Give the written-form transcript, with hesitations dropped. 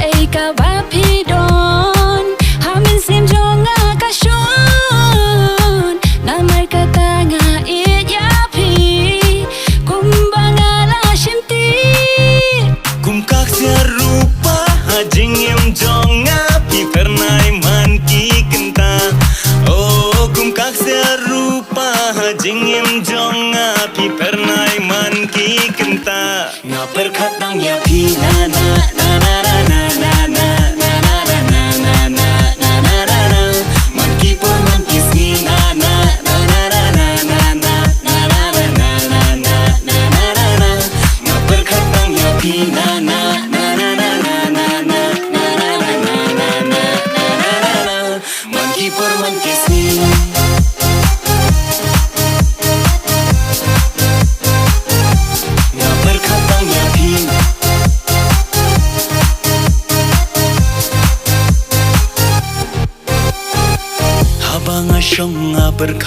ai ka ba phi don hamin sim jonga ka shon na mai ka ta nga I ya phi kumbanga la shimti kum kak sia rupa hajing em jonga pi pernai man ki kenta oh kum kak sia rupa hajing em jonga pi pernai man ki kenta na perkatang ya pi na na na na na na na na na na na na na na na na man ki por man ki si na na na na na na na na na na na na na na na na na na perkatang ya pi na na na na na na na na na na na na na na na man ki por man ki si Habang asyong